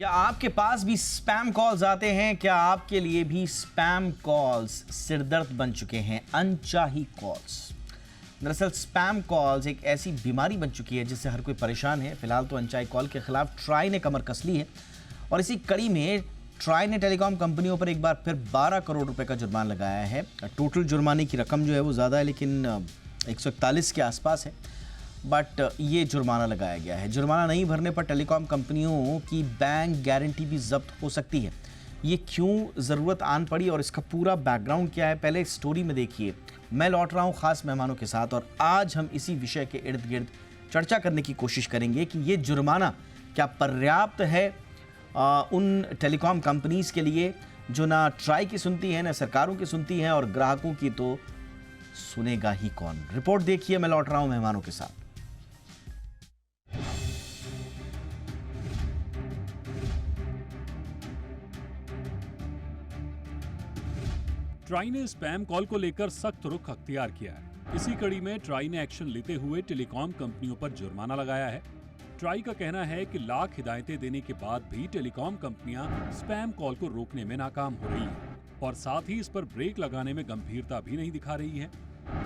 क्या आपके पास भी स्पैम कॉल्स आते हैं? क्या आपके लिए भी स्पैम कॉल्स सिरदर्द बन चुके हैं? अनचाही कॉल्स। दरअसल स्पैम कॉल्स एक ऐसी बीमारी बन चुकी है जिससे हर कोई परेशान है। फिलहाल तो अनचाही कॉल के खिलाफ ट्राई ने कमर कस ली है और इसी कड़ी में ट्राई ने टेलीकॉम कंपनियों पर एक बार फिर 12 करोड़ रुपए का जुर्माना लगाया है। टोटल जुर्माने की रकम जो है वो ज़्यादा है, लेकिन 141 के आसपास है, बट ये जुर्माना लगाया गया है। जुर्माना नहीं भरने पर टेलीकॉम कंपनियों की बैंक गारंटी भी जब्त हो सकती है। ये क्यों ज़रूरत आन पड़ी और इसका पूरा बैकग्राउंड क्या है, पहले स्टोरी में देखिए। मैं लौट रहा हूँ ख़ास मेहमानों के साथ और आज हम इसी विषय के इर्द गिर्द चर्चा करने की कोशिश करेंगे कि ये जुर्माना क्या पर्याप्त है उन टेलीकॉम कंपनीज़ के लिए जो ना ट्राई की सुनती है, ना सरकारों की सुनती हैं, और ग्राहकों की तो सुनेगा ही कौन। रिपोर्ट देखिए, मैं लौट रहा हूँ मेहमानों के साथ। ट्राई ने स्पैम कॉल को लेकर सख्त रुख अख्तियार किया है। इसी कड़ी में ट्राई ने एक्शन लेते हुए टेलीकॉम कंपनियों पर जुर्माना लगाया है। ट्राई का कहना है कि लाख हिदायतें देने के बाद भी टेलीकॉम कंपनियां स्पैम कॉल को रोकने में नाकाम हो रही हैं और साथ ही इस पर ब्रेक लगाने में गंभीरता भी नहीं दिखा रही है।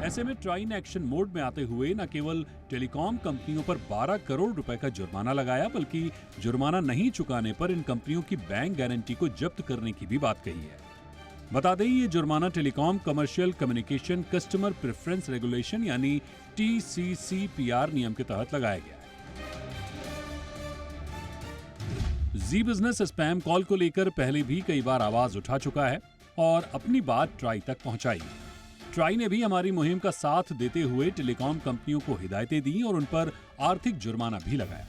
ऐसे में ट्राई ने एक्शन मोड में आते हुए न केवल टेलीकॉम कंपनियों पर 12 करोड़ रुपए का जुर्माना लगाया, बल्कि जुर्माना नहीं चुकाने पर इन कंपनियों की बैंक गारंटी को जब्त करने की भी बात कही है। बता दें, ये जुर्माना telecom commercial communication customer preference regulation यानी TCCPR नियम के तहत लगाया गया है। जी बिजनेस स्पैम कॉल को लेकर पहले भी कई बार आवाज उठा चुका है और अपनी बात ट्राई तक पहुंचाई। ट्राई ने भी हमारी मुहिम का साथ देते हुए टेलीकॉम कंपनियों को हिदायतें दी और उन पर आर्थिक जुर्माना भी लगाया।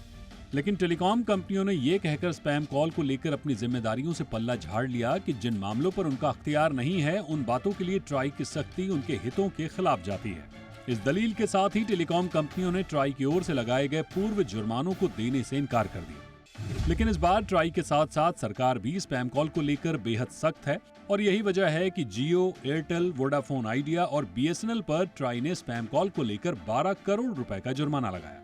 लेकिन टेलीकॉम कंपनियों ने यह कहकर स्पैम कॉल को लेकर अपनी जिम्मेदारियों से पल्ला झाड़ लिया कि जिन मामलों पर उनका अख्तियार नहीं है, उन बातों के लिए ट्राई की सख्ती उनके हितों के खिलाफ जाती है। इस दलील के साथ ही टेलीकॉम कंपनियों ने ट्राई की ओर से लगाए गए पूर्व जुर्मानों को देने से इनकार कर दिया। लेकिन इस बार ट्राई के साथ साथ सरकार भी स्पैम कॉल को लेकर बेहद सख्त है और यही वजह है कि जियो, एयरटेल, वोडाफोन आइडिया और BSNL पर ट्राई ने स्पैम कॉल को लेकर 12 करोड़ रुपए का जुर्माना लगाया।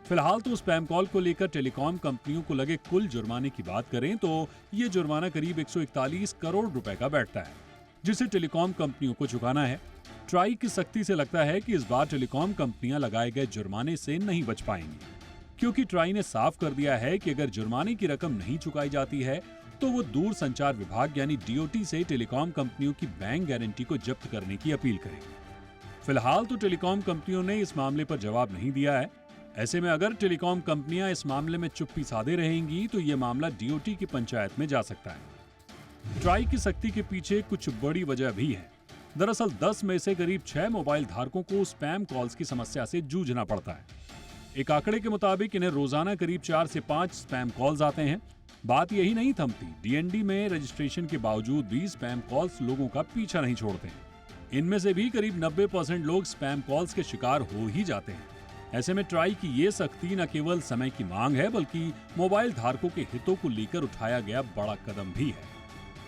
फिलहाल तो स्पैम कॉल को लेकर टेलीकॉम कंपनियों को लगे कुल जुर्माने की बात करें तो ये जुर्माना करीब 141 करोड़ रुपए का बैठता है, जिसे टेलीकॉम कंपनियों को चुकाना है। ट्राई की सख्ती से लगता है कि इस बार टेलीकॉम कंपनियां लगाए गए जुर्माने से नहीं बच पाएंगी, क्योंकि ट्राई ने साफ कर दिया है कि अगर जुर्माने की रकम नहीं चुकाई जाती है तो वो दूर संचार विभाग यानी DOT से टेलीकॉम कंपनियों की बैंक गारंटी को जब्त करने की अपील करेगी। फिलहाल तो टेलीकॉम कंपनियों ने इस मामले पर जवाब नहीं दिया है। ऐसे में अगर टेलीकॉम कंपनियां इस मामले में चुप्पी साधे रहेंगी तो ये मामला DOT की पंचायत में जा सकता है। ट्राई की सख्ती के पीछे कुछ बड़ी वजह भी है। दरअसल 10 में से करीब 6 मोबाइल धारकों को स्पैम कॉल्स की समस्या से जूझना पड़ता है। एक आंकड़े के मुताबिक इन्हें रोजाना करीब 4 से 5 स्पैम कॉल्स आते हैं। बात यही नहीं थमती, DND में रजिस्ट्रेशन के बावजूद भी स्पैम कॉल्स लोगों का पीछा नहीं छोड़ते हैं। इनमें से भी करीब 90% लोग स्पैम कॉल्स के शिकार हो ही जाते हैं। ऐसे में ट्राई की ये सख्ती न केवल समय की मांग है, बल्कि मोबाइल धारकों के हितों को लेकर उठाया गया बड़ा कदम भी है।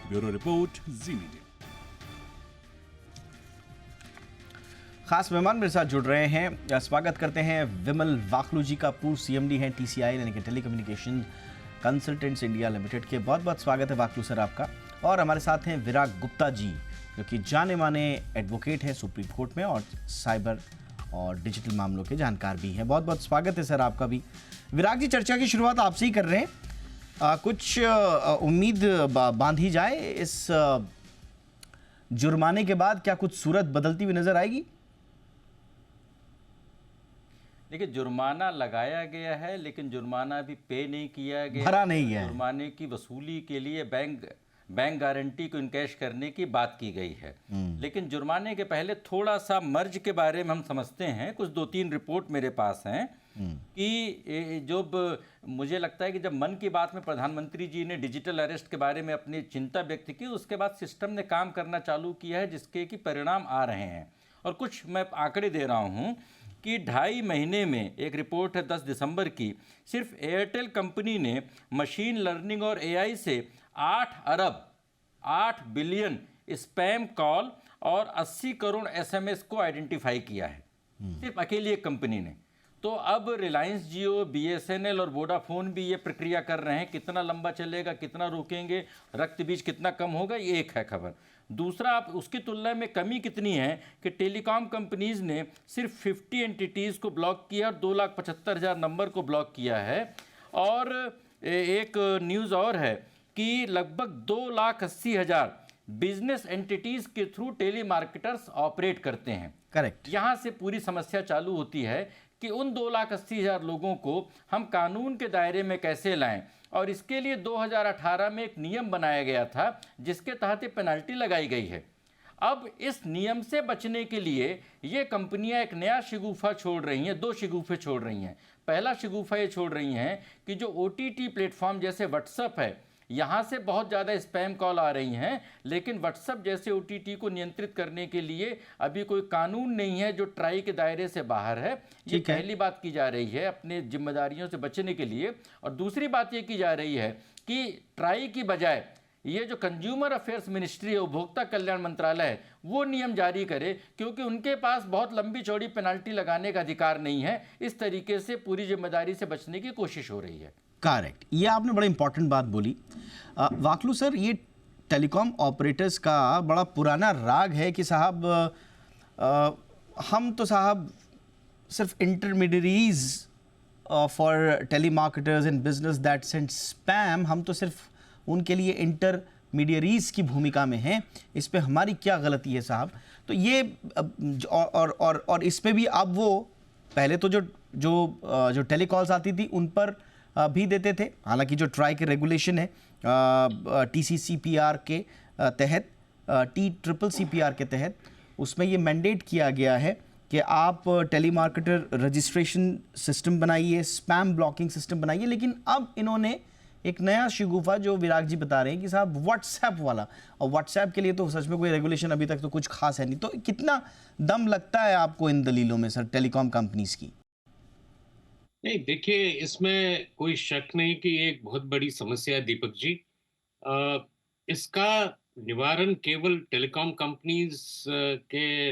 ब्यूरो रिपोर्ट, जी मीडिया। खास मेहमान मेरे साथ जुड़ रहे हैं। स्वागत करते हैं विमल वाखलू जी का, पूर्व CMD हैं TCI यानी कि टेलीकम्युनिकेशन कंसल्टेंट्स इंडिया लिमिटेड के। बहुत बहुत स्वागत है वाखलू सर आपका। और हमारे साथ हैं विराग गुप्ता जी, जो कि जाने माने एडवोकेट हैं सुप्रीम कोर्ट में और साइबर और डिजिटल मामलों के जानकार भी हैं। बहुत बहुत स्वागत है सर आपका भी। विराग जी, चर्चा की शुरुआत आपसे ही कर रहे हैं। कुछ उम्मीद बांधी जाए इस जुर्माने के बाद? क्या कुछ सूरत बदलती हुई नजर आएगी? देखिए, जुर्माना लगाया गया है लेकिन जुर्माना अभी पे नहीं किया गया, भरा नहीं है। जुर्माने की वसूली के लिए बैंक गारंटी को इनकैश करने की बात की गई है। लेकिन जुर्माने के पहले थोड़ा सा मर्ज के बारे में हम समझते हैं। कुछ 2-3 रिपोर्ट मेरे पास हैं कि जब मुझे लगता है कि जब मन की बात में प्रधानमंत्री जी ने डिजिटल अरेस्ट के बारे में अपनी चिंता व्यक्त की, उसके बाद सिस्टम ने काम करना चालू किया है, जिसके कि परिणाम आ रहे हैं। और कुछ मैं आंकड़े दे रहा हूँ कि 2.5 महीने में, एक रिपोर्ट है 10 दिसंबर की, सिर्फ एयरटेल कंपनी ने मशीन लर्निंग और AI से 8 बिलियन स्पैम कॉल और 80 करोड़ SMS को आइडेंटिफाई किया है, सिर्फ अकेली एक कंपनी ने। तो अब रिलायंस जियो, बीएसएनएल और वोडाफोन भी ये प्रक्रिया कर रहे हैं। कितना लंबा चलेगा, कितना रोकेंगे, रक्त बीज कितना कम होगा, ये एक है खबर। दूसरा, आप उसकी तुलना में कमी कितनी है कि टेलीकॉम कंपनीज ने सिर्फ 50 एंटिटीज़ को ब्लॉक किया और 2,75,000 नंबर को ब्लॉक किया है। और एक न्यूज़ और है कि लगभग 2,80,000 बिजनेस एंटिटीज़ के थ्रू टेली मार्केटर्स ऑपरेट करते हैं। करेक्ट। यहाँ से पूरी समस्या चालू होती है कि उन 2,80,000 लोगों को हम कानून के दायरे में कैसे लाएं। और इसके लिए 2018 में एक नियम बनाया गया था जिसके तहत ये पेनल्टी लगाई गई है। अब इस नियम से बचने के लिए ये कंपनियां एक नया शिगुफा छोड़ रही हैं, 2 शिगुफे छोड़ रही हैं। पहला शिगुफा ये छोड़ रही हैं कि जो OTT प्लेटफॉर्म जैसे व्हाट्सएप है, यहाँ से बहुत ज़्यादा स्पैम कॉल आ रही हैं, लेकिन व्हाट्सएप जैसे OTT को नियंत्रित करने के लिए अभी कोई कानून नहीं है जो ट्राई के दायरे से बाहर है। ये पहली बात की जा रही है अपने जिम्मेदारियों से बचने के लिए। और दूसरी बात ये की जा रही है कि ट्राई की बजाय ये जो कंज्यूमर अफेयर्स मिनिस्ट्री है, उपभोक्ता कल्याण मंत्रालय है, वो नियम जारी करे, क्योंकि उनके पास बहुत लंबी चौड़ी पेनल्टी लगाने का अधिकार नहीं है। इस तरीके से पूरी जिम्मेदारी से बचने की कोशिश हो रही है। करेक्ट, ये आपने बड़ा इंपॉर्टेंट बात बोली। वाकलू सर, ये टेलीकॉम ऑपरेटर्स का बड़ा पुराना राग है कि साहब हम तो साहब सिर्फ intermediaries for टेलीमार्केटर्स in business that send spam, हम तो सिर्फ उनके लिए इंटरमीडियरीज की भूमिका में हैं। इस पे हमारी क्या गलती है साहब? तो ये और इसमें भी अब वो पहले तो जो टेलीकॉल्स आती थी उन पर भी देते थे, हालांकि जो ट्राई के रेगुलेशन है TCCPR के तहत, TCCPR के तहत, उसमें ये मैंडेट किया गया है कि आप टेलीमार्केटर रजिस्ट्रेशन सिस्टम बनाइए, स्पैम ब्लॉकिंग सिस्टम बनाइए। लेकिन अब इन्होंने एक नया शिगुफा, जो विराग जी बता रहे हैं कि साहब व्हाट्सएप वाला, और व्हाट्सएप के लिए तो सच में कोई रेगुलेशन अभी तक तो कुछ खास है नहीं। तो कितना दम लगता है आपको इन दलीलों में सर टेलीकॉम कंपनीज की? नहीं, देखिए, इसमें कोई शक नहीं कि ये एक बहुत बड़ी समस्या है दीपक जी। इसका निवारण केवल टेलीकॉम कंपनीज के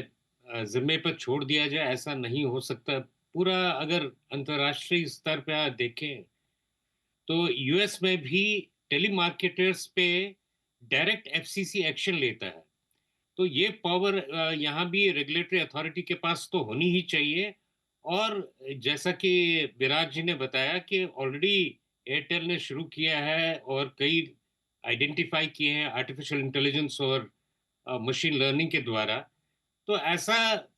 जिम्मे पर छोड़ दिया जाए, ऐसा नहीं हो सकता। पूरा अगर अंतर्राष्ट्रीय स्तर पे आप देखें तो यूएस में भी टेलीमार्केटर्स पे डायरेक्ट FCC एक्शन लेता है। तो ये पावर यहाँ भी रेगुलेटरी अथॉरिटी के पास तो होनी ही चाहिए। और जैसा कि विराज जी ने बताया कि ऑलरेडी एयरटेल ने शुरू किया है और कई आइडेंटिफाई किए हैं आर्टिफिशियल इंटेलिजेंस और मशीन लर्निंग के द्वारा। तो ऐसा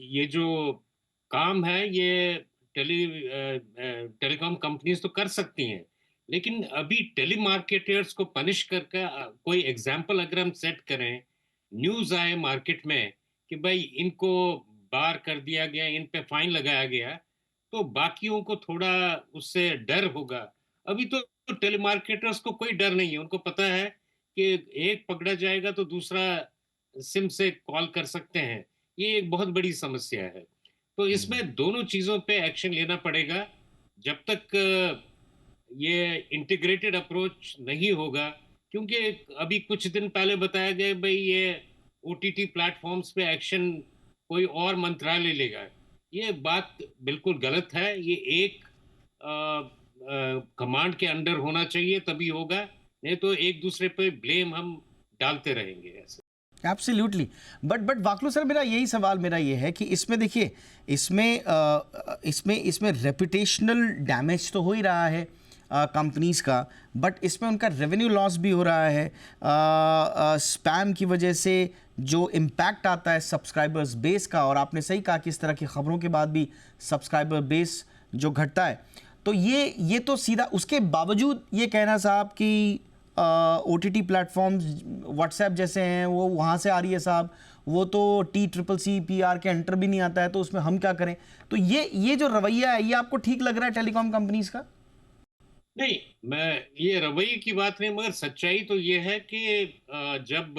ये जो काम है ये टेलीकॉम कंपनीज तो कर सकती हैं, लेकिन अभी टेली मार्केटर्स को पनिश करके कोई एग्जाम्पल अगर हम सेट करें, न्यूज़ आए मार्केट में कि भाई इनको बार कर दिया गया, इन पे फाइन लगाया गया, तो बाकियों को थोड़ा उससे डर होगा। अभी तो टेलीमार्केटर्स को कोई डर नहीं है, उनको पता है कि एक पकड़ा जाएगा तो दूसरा सिम से कॉल कर सकते हैं। ये एक बहुत बड़ी समस्या है। तो इसमें दोनों चीज़ों पे एक्शन लेना पड़ेगा। जब तक ये इंटीग्रेटेड अप्रोच नहीं होगा, क्योंकि अभी कुछ दिन पहले बताया गया भाई ये OTT प्लेटफॉर्म्स पे एक्शन कोई और मंत्रालय लेगा। ये बात बिल्कुल गलत है। ये एक कमांड के अंडर होना चाहिए, तभी होगा, नहीं तो एक दूसरे पे ब्लेम हम डालते रहेंगे ऐसे। एब्सोल्युटली। बट वाकलू सर, मेरा ये है कि इसमें देखिए, इसमें रेपुटेशनल डैमेज तो हो ही रहा है कंपनीज का, बट इसमें उनका रेवेन्यू लॉस भी हो रहा है। स्पैम की वजह से जो इम्पैक्ट आता है सब्सक्राइबर्स बेस का, और आपने सही कहा कि इस तरह की खबरों के बाद भी सब्सक्राइबर बेस जो घटता है, तो ये तो सीधा, उसके बावजूद ये कहना साहब कि OTT प्लेटफॉर्म्स व्हाट्सएप जैसे हैं वो वहाँ से आ रही है साहब, वो तो TCCPR के अंडर भी नहीं आता है, तो उसमें हम क्या करें? तो ये जो रवैया है, ये आपको ठीक लग रहा है टेलीकॉम कंपनीज का? नहीं, मैं ये रवैये की बात नहीं, मगर सच्चाई तो ये है कि जब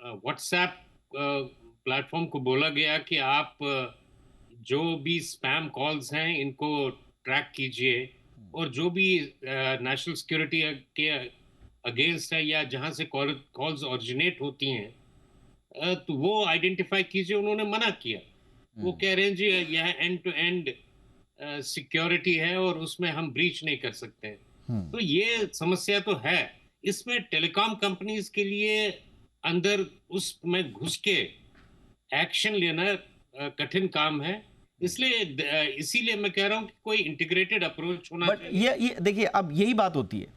व्हाट्सएप प्लेटफॉर्म को बोला गया कि आप जो भी स्पैम कॉल्स हैं इनको ट्रैक कीजिए, और जो भी नेशनल सिक्योरिटी के अगेंस्ट है या जहां से कॉल्स ओरिजिनेट होती हैं, तो वो आइडेंटिफाई कीजिए, उन्होंने मना किया। वो कह रहे हैं जी यह एंड टू एंड सिक्योरिटी है और उसमें हम ब्रीच नहीं कर सकते। तो ये समस्या तो है। इसमें टेलीकॉम कंपनीज के लिए अंदर उसमें घुस के एक्शन लेना कठिन काम है। इसलिए इसीलिए मैं कह रहा हूँ कि कोई इंटीग्रेटेड अप्रोच होना बट चाहिए। ये देखिए, अब यही बात होती है,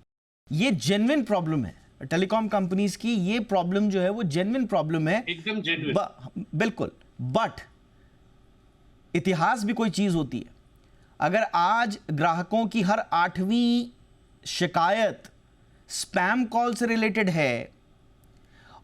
ये जेन्युइन प्रॉब्लम है टेलीकॉम कंपनीज की, ये प्रॉब्लम जो है वो जेन्युइन प्रॉब्लम है, एकदम जेन्युइन। बिल्कुल। बट इतिहास भी कोई चीज होती है। अगर आज ग्राहकों की हर 8वीं शिकायत स्पैम कॉल से रिलेटेड है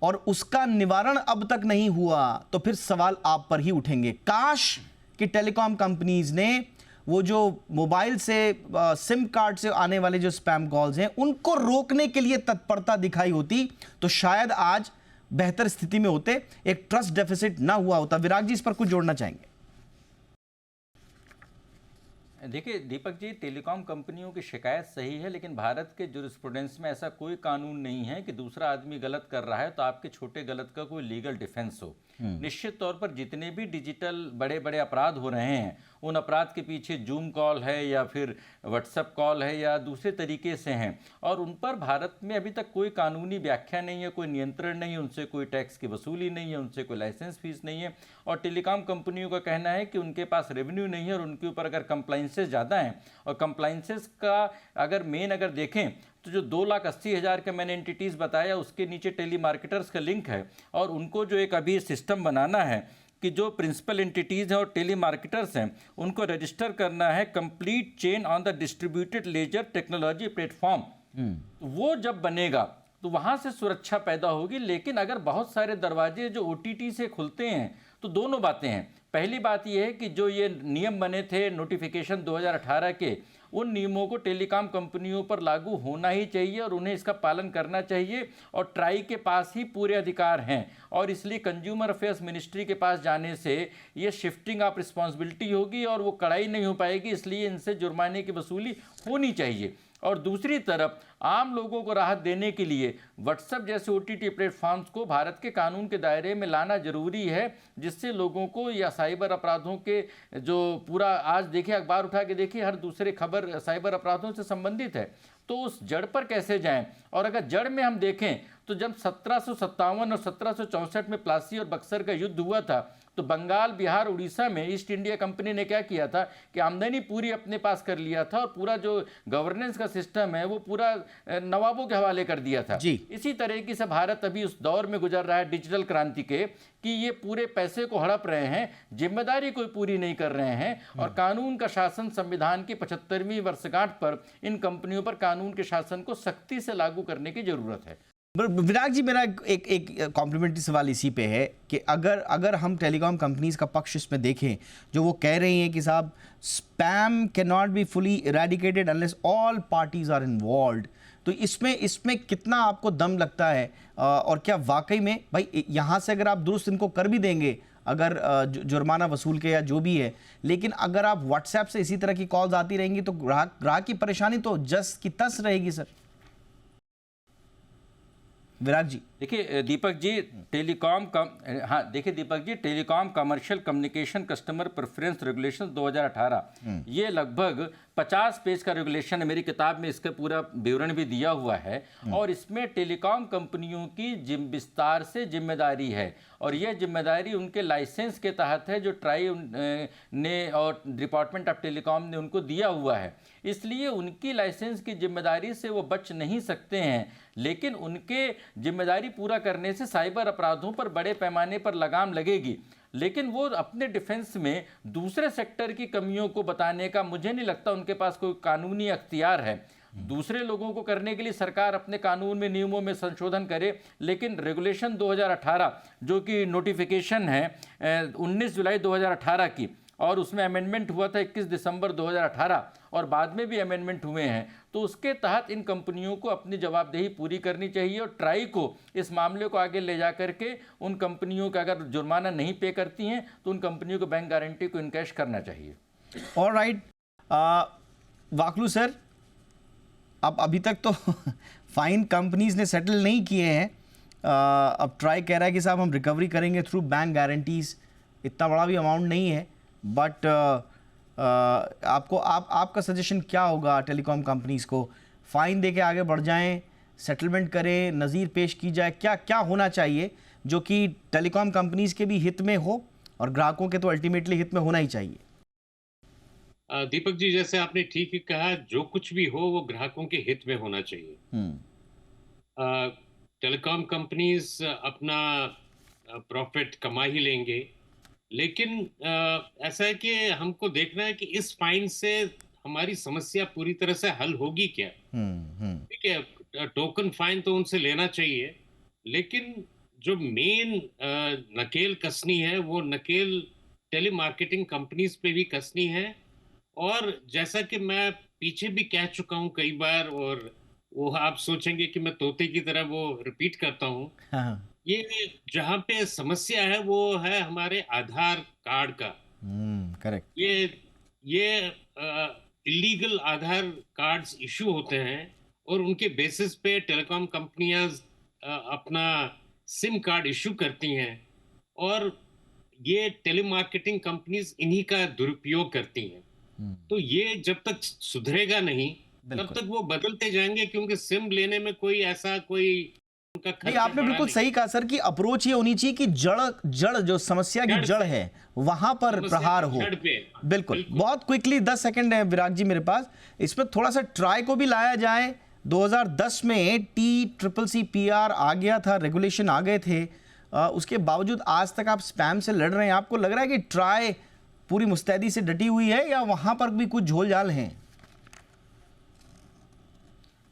और उसका निवारण अब तक नहीं हुआ, तो फिर सवाल आप पर ही उठेंगे। काश कि टेलीकॉम कंपनीज ने वो जो मोबाइल से सिम कार्ड से आने वाले जो स्पैम कॉल्स हैं उनको रोकने के लिए तत्परता दिखाई होती, तो शायद आज बेहतर स्थिति में होते, एक ट्रस्ट डेफिसिट ना हुआ होता। विराग जी, इस पर कुछ जोड़ना चाहेंगे? देखिए दीपक जी, टेलीकॉम कंपनियों की शिकायत सही है, लेकिन भारत के जुरिस्प्रूडेंस में ऐसा कोई कानून नहीं है कि दूसरा आदमी गलत कर रहा है तो आपके छोटे गलत का कोई लीगल डिफेंस हो। निश्चित तौर पर जितने भी डिजिटल बड़े बड़े अपराध हो रहे हैं, उन अपराध के पीछे जूम कॉल है या फिर व्हाट्सएप कॉल है या दूसरे तरीके से हैं, और उन पर भारत में अभी तक कोई कानूनी व्याख्या नहीं है, कोई नियंत्रण नहीं है, उनसे कोई टैक्स की वसूली नहीं है, उनसे कोई लाइसेंस फीस नहीं है। और टेलीकॉम कंपनियों का कहना है कि उनके पास रेवेन्यू नहीं है और उनके ऊपर अगर कंप्लाइंसेस ज़्यादा हैं, और कंप्लाइंसेस का अगर देखें तो जो 2,80,000 का मैंने एंटिटीज़ बताया उसके नीचे टेली मार्केटर्स का लिंक है, और उनको जो एक अभी सिस्टम बनाना है कि जो प्रिंसिपल एंटिटीज़ हैं और टेली मार्केटर्स हैं उनको रजिस्टर करना है complete chain on the distributed laser technology platform. वो जब बनेगा तो वहाँ से सुरक्षा पैदा होगी। लेकिन अगर बहुत सारे दरवाजे जो OTT से खुलते हैं तो दोनों बातें हैं। पहली बात यह है कि जो ये नियम बने थे नोटिफिकेशन 2018 के, उन नियमों को टेलीकॉम कंपनियों पर लागू होना ही चाहिए और उन्हें इसका पालन करना चाहिए, और ट्राई के पास ही पूरे अधिकार हैं, और इसलिए कंज्यूमर अफेयर्स मिनिस्ट्री के पास जाने से ये शिफ्टिंग ऑफ रिस्पॉन्सिबिलिटी होगी और वो कड़ाई नहीं हो पाएगी, इसलिए इनसे जुर्माने की वसूली होनी चाहिए। और दूसरी तरफ आम लोगों को राहत देने के लिए व्हाट्सएप जैसे OTT प्लेटफॉर्म्स को भारत के कानून के दायरे में लाना जरूरी है, जिससे लोगों को या साइबर अपराधों के जो पूरा आज देखिए अखबार उठा के देखिए हर दूसरे खबर साइबर अपराधों से संबंधित है, तो उस जड़ पर कैसे जाएं। और अगर जड़ में हम देखें तो जब 1757 और 1764 में प्लासी और बक्सर का युद्ध हुआ था, तो बंगाल, बिहार, उड़ीसा में ईस्ट इंडिया कंपनी ने क्या किया था कि आमदनी पूरी अपने पास कर लिया था और पूरा जो गवर्नेंस का सिस्टम है वो पूरा नवाबों के हवाले कर दिया था। इसी तरीके से भारत अभी उस दौर में गुजर रहा है डिजिटल क्रांति के, कि ये पूरे पैसे को हड़प रहे हैं, जिम्मेदारी कोई पूरी नहीं कर रहे हैं, और कानून का शासन संविधान की 75वीं वर्षगांठ पर इन कंपनियों पर कानून के शासन को सख्ती से लागू करने की जरूरत है। विराग जी, मेरा एक कॉम्प्लीमेंट्री सवाल इसी पे है कि अगर हम टेलीकॉम कंपनीज का पक्ष इसमें देखें, जो वो कह रही हैं कि साहब spam can not be fully eradicated unless all parties are involved, तो इसमें कितना आपको दम लगता है? और क्या वाकई में भाई यहाँ से अगर आप दुरुस्त इनको कर भी देंगे, अगर जुर्माना वसूल के या जो भी है, लेकिन अगर आप व्हाट्सएप से इसी तरह की कॉल्स आती रहेंगी तो ग्राहक की परेशानी तो जस की तस रहेगी सर। विराग जी, देखिए Deepak ji, telecom commercial communication customer preference regulation 2018, ये लगभग 50 पेज का रेगुलेशन है। मेरी किताब में इसका पूरा विवरण भी दिया हुआ है, और इसमें टेलीकॉम कंपनियों की विस्तार से जिम्मेदारी है, और यह जिम्मेदारी उनके लाइसेंस के तहत है जो ट्राई ने और डिपार्टमेंट ऑफ टेलीकॉम ने उनको दिया हुआ है। इसलिए उनकी लाइसेंस की जिम्मेदारी से वो बच नहीं सकते हैं, लेकिन उनके जिम्मेदारी पूरा करने से साइबर अपराधों पर बड़े पैमाने पर लगाम लगेगी। लेकिन वो अपने डिफेंस में दूसरे सेक्टर की कमियों को बताने का मुझे नहीं लगता उनके पास कोई कानूनी अख्तियार है। दूसरे लोगों को करने के लिए सरकार अपने कानून में नियमों में संशोधन करे, लेकिन रेगुलेशन 2018 जो कि नोटिफिकेशन है 19 जुलाई 2018 की, और उसमें अमेंडमेंट हुआ था 21 दिसंबर 2018, और बाद में भी अमेंडमेंट हुए हैं, तो उसके तहत इन कंपनियों को अपनी जवाबदेही पूरी करनी चाहिए, और ट्राई को इस मामले को आगे ले जा करके उन कंपनियों का अगर जुर्माना नहीं पे करती हैं तो उन कंपनियों को बैंक गारंटी को इनकैश करना चाहिए। ऑलराइट, वाकलू सर, अब अभी तक तो फाइन कंपनीज ने सेटल नहीं किए हैं, अब ट्राई कह रहा है कि साहब हम रिकवरी करेंगे थ्रू बैंक गारंटीज, इतना बड़ा भी अमाउंट नहीं है, बट आपका सजेशन क्या होगा टेलीकॉम कंपनीज़ को? फ़ाइन दे के आगे बढ़ जाएं, सेटलमेंट करें, नज़ीर पेश की जाए, क्या क्या होना चाहिए जो कि टेलीकॉम कंपनीज़ के भी हित में हो और ग्राहकों के तो अल्टीमेटली हित में होना ही चाहिए? दीपक जी, जैसे आपने ठीक ही कहा, जो कुछ भी हो वो ग्राहकों के हित में होना चाहिए। टेलीकॉम कंपनीज अपना प्रॉफिट कमा ही लेंगे, लेकिन ऐसा है कि हमको देखना है कि इस फाइन से हमारी समस्या पूरी तरह से हल होगी क्या। ठीक है, टोकन फाइन तो उनसे लेना चाहिए, लेकिन जो मेन नकेल कसनी है वो नकेल टेलीमार्केटिंग कंपनीज पे भी कसनी है। और जैसा कि मैं पीछे भी कह चुका हूं कई बार, और वो आप सोचेंगे कि मैं तोते की तरह वो रिपीट करता हूं, हाँ, ये जहां पे समस्या है वो है हमारे आधार कार्ड का। करेक्ट। ये इलीगल आधार कार्ड्स इशू होते हैं और उनके बेसिस पे टेलीकॉम कंपनियां अपना सिम कार्ड इशू करती हैं, और ये टेलीमार्केटिंग कंपनीज इन्हीं का दुरुपयोग करती हैं। तो ये जब तक सुधरेगा नहीं तब तक वो बदलते जाएंगे, क्योंकि सिम लेने में कोई ऐसा कोई उनका नहीं, खर्चा आपने बड़ा बिल्कुल नहीं। सही कहा सर कि अप्रोच ये होनी चाहिए कि जड़ जो समस्या की जड़ है वहां पर समस्या प्रहार की हो। जड़ पे। बिल्कुल। बहुत क्विकली 10 सेकंड है विराग जी मेरे पास, इसमें थोड़ा सा ट्राई को भी लाया जाए। 2010 में TCCPR आ गया था, रेगुलेशन आ गए थे, उसके बावजूद आज तक आप स्पैम से लड़ रहे हैं। आपको लग रहा है कि ट्राई पूरी मुस्तैदी से डटी हुई है या वहां पर भी कुछ झोल झाल हैं?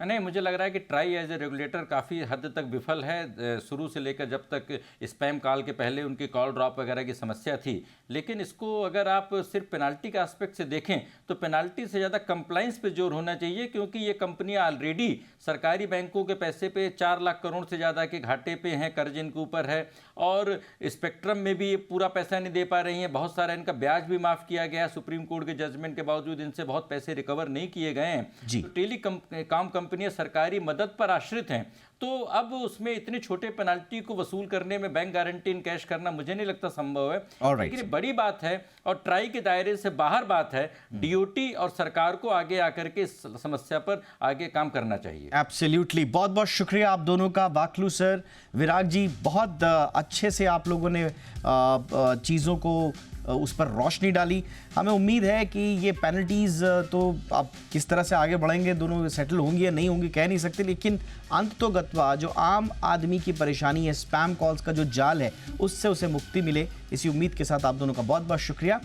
नहीं, मुझे लग रहा है कि ट्राई एज ए रेगुलेटर काफ़ी हद तक विफल है, शुरू से लेकर जब तक स्पैम कॉल के पहले उनकी कॉल ड्रॉप वगैरह की समस्या थी। लेकिन इसको अगर आप सिर्फ पेनाल्टी के एस्पेक्ट से देखें तो पेनाल्टी से ज़्यादा कंप्लाइंस पे जोर होना चाहिए, क्योंकि ये कंपनियां ऑलरेडी सरकारी बैंकों के पैसे पे 4 लाख करोड़ से ज़्यादा के घाटे पे हैं, कर्ज इनके ऊपर है, और स्पेक्ट्रम में भी ये पूरा पैसा नहीं दे पा रही हैं। बहुत सारा इनका ब्याज भी माफ़ किया गया, सुप्रीम कोर्ट के जजमेंट के बावजूद इनसे बहुत पैसे रिकवर नहीं किए गए हैं। जी। तो टेलीकॉम कंपनियां सरकारी मदद पर आश्रित हैं, तो अब उसमें इतने छोटे पेनाल्टी को वसूल करने में बैंक गारंटी इन कैश करना मुझे नहीं लगता संभव है। Alright, लेकिन ये बड़ी बात है और ट्राई के दायरे से बाहर बात है। डीओटी और सरकार को आगे आकर के इस समस्या पर आगे काम करना चाहिए। एब्सोल्युटली। बहुत बहुत शुक्रिया आप दोनों का, बाकलू सर, विराग जी, बहुत अच्छे से आप लोगों ने चीज़ों को उस पर रोशनी डाली। हमें उम्मीद है कि ये पेनल्टीज़ तो आप किस तरह से आगे बढ़ेंगे, दोनों सेटल होंगी या नहीं होंगी कह नहीं सकते, लेकिन अंततोगत्वा जो आम आदमी की परेशानी है, स्पैम कॉल्स का जो जाल है, उससे उसे मुक्ति मिले, इसी उम्मीद के साथ आप दोनों का बहुत बहुत शुक्रिया।